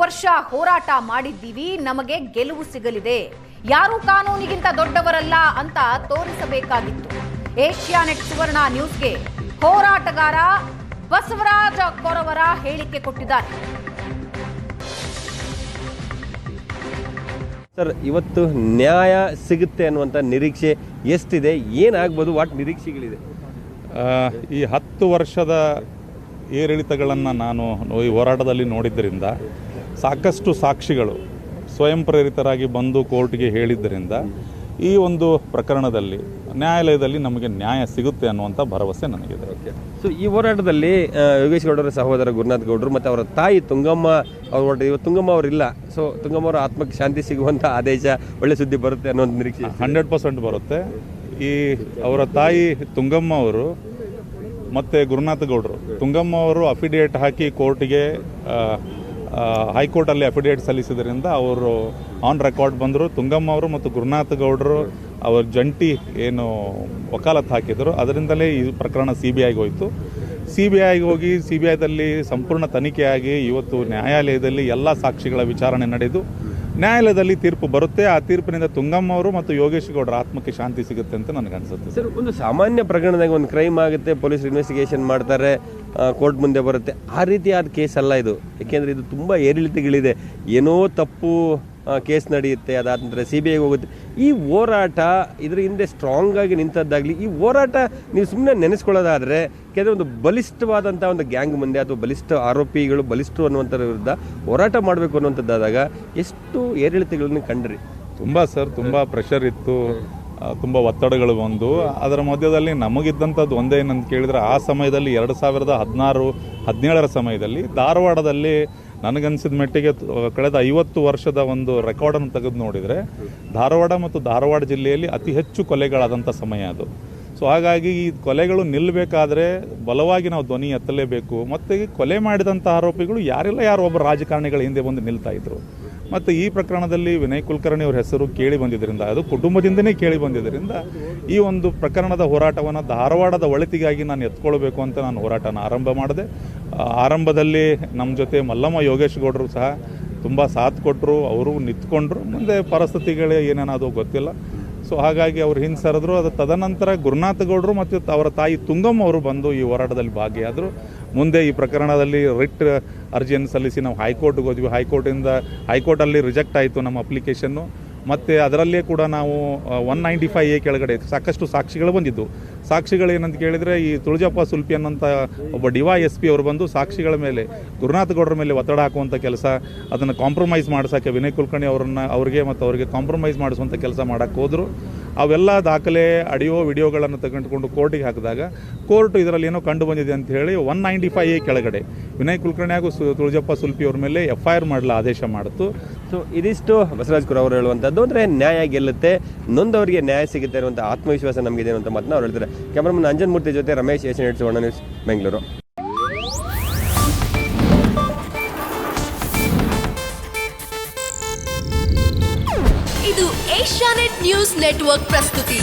ವರ್ಷ ಹೋರಾಟ ಮಾಡಿದ್ದೀವಿ, ನಮಗೆ ಗೆಲುವು ಸಿಗಲಿದೆ, ಯಾರು ಕಾನೂನಿಗಿಂತ ದೊಡ್ಡವರಲ್ಲ ಅಂತ ತೋರಿಸಬೇಕಾಗಿತ್ತು. ಏಷ್ಯಾನೆಟ್ ಸುವರ್ಣ ನ್ಯೂಸ್ಗೆ ಹೋರಾಟಗಾರ ಬಸವರಾಜ ಕೊರವರ ಹೇಳಿಕೆ ಕೊಟ್ಟಿದ್ದಾರೆ. ಸರ್, ಇವತ್ತು ನ್ಯಾಯ ಸಿಗುತ್ತೆ ಅನ್ನುವಂಥ ನಿರೀಕ್ಷೆ ಎಷ್ಟಿದೆ, ಏನಾಗ್ಬೋದು, ವಾಟ್ ನಿರೀಕ್ಷೆಗಳಿದೆ? ಈ 10 ವರ್ಷದ ಏರಿಳಿತಗಳನ್ನು ನಾನು ಈ ಹೋರಾಟದಲ್ಲಿ ನೋಡಿದ್ದರಿಂದ ಸಾಕಷ್ಟು ಸಾಕ್ಷಿಗಳು ಸ್ವಯಂ ಪ್ರೇರಿತರಾಗಿ ಬಂದು ಕೋರ್ಟ್ಗೆ ಹೇಳಿದ್ದರಿಂದ ಈ ಒಂದು ಪ್ರಕರಣದಲ್ಲಿ ನ್ಯಾಯಾಲಯದಲ್ಲಿ ನಮಗೆ ನ್ಯಾಯ ಸಿಗುತ್ತೆ ಅನ್ನುವಂಥ ಭರವಸೆ ನನಗಿದೆ. ಸೊ ಈ ಹೋರಾಟದಲ್ಲಿ ಯೋಗೇಶ್ ಗೌಡರ ಸಹೋದರ ಗುರುನಾಥ್ ಗೌಡರು ಮತ್ತು ಅವರ ತಾಯಿ ತುಂಗಮ್ಮ ಅವರು ಇವತ್ತು ತುಂಗಮ್ಮ ಅವರಿಲ್ಲ, ಸೊ ತುಂಗಮ್ಮ ಅವರ ಆತ್ಮಕ್ಕೆ ಶಾಂತಿ ಸಿಗುವಂಥ ಆದೇಶ, ಒಳ್ಳೆ ಸುದ್ದಿ ಬರುತ್ತೆ ಅನ್ನೋದು ನಿರೀಕ್ಷೆ 100% ಬರುತ್ತೆ. ಈ ಅವರ ತಾಯಿ ತುಂಗಮ್ಮ ಅವರು ಮತ್ತು ಗುರುನಾಥ ಗೌಡರು, ತುಂಗಮ್ಮ ಅವರು ಅಫಿಡೇಟ್ ಹಾಕಿ ಕೋರ್ಟ್ಗೆ ಹೈಕೋರ್ಟಲ್ಲಿ ಅಫಿಡೇಟ್ ಸಲ್ಲಿಸಿದ್ರಿಂದ ಅವರು ಆನ್ ರೆಕಾರ್ಡ್ ಬಂದರು. ತುಂಗಮ್ಮ ಅವರು ಮತ್ತು ಗುರುನಾಥ ಗೌಡರು ಅವರು ಜಂಟಿ ಏನು ವಕಾಲತ್ ಹಾಕಿದರು, ಅದರಿಂದಲೇ ಈ ಪ್ರಕರಣ CBIಗೆ ಹೋಯಿತು. CBIಗೆ ಹೋಗಿ CBIದಲ್ಲಿ ಸಂಪೂರ್ಣ ತನಿಖೆಯಾಗಿ ಇವತ್ತು ನ್ಯಾಯಾಲಯದಲ್ಲಿ ಎಲ್ಲ ಸಾಕ್ಷಿಗಳ ವಿಚಾರಣೆ ನಡೆದು ನ್ಯಾಯಾಲಯದಲ್ಲಿ ತೀರ್ಪು ಬರುತ್ತೆ. ಆ ತೀರ್ಪಿನಿಂದ ತುಂಗಮ್ಮ ಅವರು ಮತ್ತು ಯೋಗೇಶ್ ಗೌಡರ ಆತ್ಮಕ್ಕೆ ಶಾಂತಿ ಸಿಗುತ್ತೆ ಅಂತ ನನಗನ್ಸುತ್ತೆ. ಸರ್, ಒಂದು ಸಾಮಾನ್ಯ ಪ್ರಕರಣದಾಗ ಒಂದು ಕ್ರೈಮ್ ಆಗುತ್ತೆ, ಪೊಲೀಸರು ಇನ್ವೆಸ್ಟಿಗೇಷನ್ ಮಾಡ್ತಾರೆ, ಕೋರ್ಟ್ ಮುಂದೆ ಬರುತ್ತೆ, ಆ ರೀತಿಯಾದ ಕೇಸ್ ಅಲ್ಲ ಇದು. ಏಕೆಂದರೆ ಇದು ತುಂಬ ಏರಿಳಿತಗಳಿದೆ. ಏನೋ ತಪ್ಪು ಕೇಸ್ ನಡೆಯುತ್ತೆ, ಅದಾದ ನಂತರ CBIಗೆ ಹೋಗುತ್ತೆ. ಈ ಹೋರಾಟ ಇದರ ಹಿಂದೆ ಸ್ಟ್ರಾಂಗ್ ಆಗಿ ನಿಂತದ್ದಾಗಲಿ, ಈ ಹೋರಾಟ ನೀವು ಸುಮ್ಮನೆ ನೆನೆಸ್ಕೊಳ್ಳೋದಾದರೆ ಕೆಲವೊಂದು ಒಂದು ಬಲಿಷ್ಠವಾದಂಥ ಒಂದು ಗ್ಯಾಂಗ್ ಮುಂದೆ ಅಥವಾ ಬಲಿಷ್ಠ ಆರೋಪಿಗಳು ಬಲಿಷ್ಠರು ಅನ್ನುವಂಥರ ವಿರುದ್ಧ ಹೋರಾಟ ಮಾಡಬೇಕು ಅನ್ನುವಂಥದ್ದಾದಾಗ ಎಷ್ಟು ಏರಿಳಿತಗಳನ್ನು ಕಂಡ್ರಿ? ತುಂಬ ಪ್ರೆಷರ್ ಇತ್ತು, ತುಂಬ ಒತ್ತಡಗಳು ಬಂದು ಅದರ ಮಧ್ಯದಲ್ಲಿ ನಮಗಿದ್ದಂಥದ್ದು ಒಂದೇನಂತ ಕೇಳಿದರೆ ಆ ಸಮಯದಲ್ಲಿ 2016-17 ಸಮಯದಲ್ಲಿ ಧಾರವಾಡದಲ್ಲಿ ನನಗನ್ಸಿದ ಮಟ್ಟಿಗೆ ಕಳೆದ 50 ವರ್ಷದ ಒಂದು ರೆಕಾರ್ಡನ್ನು ತೆಗೆದು ನೋಡಿದರೆ ಧಾರವಾಡ ಮತ್ತು ಧಾರವಾಡ ಜಿಲ್ಲೆಯಲ್ಲಿ ಅತಿ ಹೆಚ್ಚು ಕೊಲೆಗಳಾದಂಥ ಸಮಯ ಅದು. ಸೊ ಹಾಗಾಗಿ ಈ ಕೊಲೆಗಳು ನಿಲ್ಲಬೇಕಾದ್ರೆ ಬಲವಾಗಿ ನಾವು ಧ್ವನಿ ಎತ್ತಲೇಬೇಕು. ಮತ್ತು ಈ ಕೊಲೆ ಮಾಡಿದಂಥ ಆರೋಪಿಗಳು ಯಾರೋ ಒಬ್ಬ ರಾಜಕಾರಣಿಗಳ ಹಿಂದೆ ಬಂದು ನಿಲ್ತಾ ಇದ್ರು. ಮತ್ತು ಈ ಪ್ರಕರಣದಲ್ಲಿ ವಿನಯ್ ಕುಲಕರ್ಣಿ ಅವ್ರ ಹೆಸರು ಕೇಳಿ ಬಂದಿದ್ದರಿಂದ, ಅದು ಕುಟುಂಬದಿಂದನೇ ಕೇಳಿ ಬಂದಿದ್ದರಿಂದ ಈ ಒಂದು ಪ್ರಕರಣದ ಹೋರಾಟವನ್ನು ಧಾರವಾಡದ ಒಳಿತಿಗಾಗಿ ನಾನು ಎತ್ಕೊಳ್ಬೇಕು ಅಂತ ನಾನು ಹೋರಾಟನ ಆರಂಭ ಮಾಡಿದೆ. ಆರಂಭದಲ್ಲಿ ನಮ್ಮ ಜೊತೆ ಮಲ್ಲಮ್ಮ ಯೋಗೇಶ್ ಗೌಡರು ಸಹ ತುಂಬ ಸಾಥ್ ಕೊಟ್ಟರು, ಅವರು ನಿಂತ್ಕೊಂಡ್ರು. ಮುಂದೆ ಪರಿಸ್ಥಿತಿಗಳೇ ಏನೇನೋ ಗೊತ್ತಿಲ್ಲ. ಸೊ ಹಾಗಾಗಿ ಅವ್ರು ಹಿಂದೆ ಸರಿದ್ರು. ಅದು ತದನಂತರ ಗುರುನಾಥ ಗೌಡರು ಮತ್ತು ಅವರ ತಾಯಿ ತುಂಗಮ್ಮ ಅವರು ಬಂದು ಈ ಹೋರಾಟದಲ್ಲಿ ಭಾಗಿಯಾದರು. ಮುಂದೆ ಈ ಪ್ರಕರಣದಲ್ಲಿ ರಿಟ್ ಅರ್ಜಿಯನ್ನು ಸಲ್ಲಿಸಿ ನಾವು ಹೈಕೋರ್ಟ್ಗೆ ಹೋದ್ವಿ. ಹೈಕೋರ್ಟಲ್ಲಿ ರಿಜೆಕ್ಟ್ ಆಯಿತು ನಮ್ಮ ಅಪ್ಲಿಕೇಶನ್ನು. ಮತ್ತು ಅದರಲ್ಲೇ ಕೂಡ ನಾವು 195A ಕೆಳಗಡೆ ಸಾಕಷ್ಟು ಸಾಕ್ಷಿಗಳು ಬಂದಿದ್ದು. ಸಾಕ್ಷಿಗಳು ಏನಂತ ಕೇಳಿದರೆ, ಈ ತುಳಜಪ್ಪ ಸುಲ್ಪಿ ಅನ್ನೋಂಥ ಒಬ್ಬ DYSP ಅವರು ಬಂದು ಸಾಕ್ಷಿಗಳ ಮೇಲೆ, ಗುರುನಾಥ ಗೌಡರ ಮೇಲೆ ಒತ್ತಡ ಹಾಕುವಂಥ ಕೆಲಸ, ಅದನ್ನು ಕಾಂಪ್ರಮೈಸ್ ಮಾಡಿಸೋಕ್ಕೆ ವಿನಯ್ ಕುಲಕರ್ಣಿ ಅವ್ರಿಗೆ ಕಾಂಪ್ರಮೈಸ್ ಮಾಡಿಸುವಂಥ ಕೆಲಸ ಮಾಡೋಕ್ಕೆ ಹೋದರು. ಅವೆಲ್ಲ ದಾಖಲೆ ವಿಡಿಯೋಗಳನ್ನು ತೆಗೆದುಕೊಂಡು ಕೋರ್ಟಿಗೆ ಹಾಕಿದಾಗ ಕೋರ್ಟ್ ಇದರಲ್ಲಿ ಏನೋ ಕಂಡು ಬಂದಿದೆ ಅಂತ ಹೇಳಿ 195A ಕೆಳಗಡೆ ವಿನಯ್ ಕುಲಕರ್ಣಿ ಹಾಗೂ ತುಳಜಪ್ಪ ಸುಲ್ಪಿ ಅವ್ರ ಮೇಲೆ FIR ಮಾಡಲು ಆದೇಶ ಮಾಡಿತು. ಸೊ ಇದಿಷ್ಟು ಬಸವರಾಜ್ ಕೊರವರು ಅವರು ಹೇಳುವಂಥದ್ದು. ಅಂದರೆ ನ್ಯಾಯ ಗೆಲ್ಲುತ್ತೆ, ನೊಂದವರಿಗೆ ನ್ಯಾಯ ಸಿಗುತ್ತೆ ಅನ್ನುವಂಥ ಆತ್ಮವಿಶ್ವಾಸ ನಮಗಿದೆ ಅಂತ ಮಾತನ್ನ ಅವ್ರು ಹೇಳ್ತಾರೆ. ಕ್ಯಾಮರಾಮನ್ ಅಂಜನ್ ಮೂರ್ತಿ ಜೊತೆ ರಮೇಶ್, ಏಷ್ಯಾನೆಟ್ ಸುವರ್ಣ ನ್ಯೂಸ್, ಬೆಂಗಳೂರು. ಇದು ಏಷ್ಯಾನೆಟ್ ನ್ಯೂಸ್ ನೆಟ್ವರ್ಕ್ ಪ್ರಸ್ತುತಿ.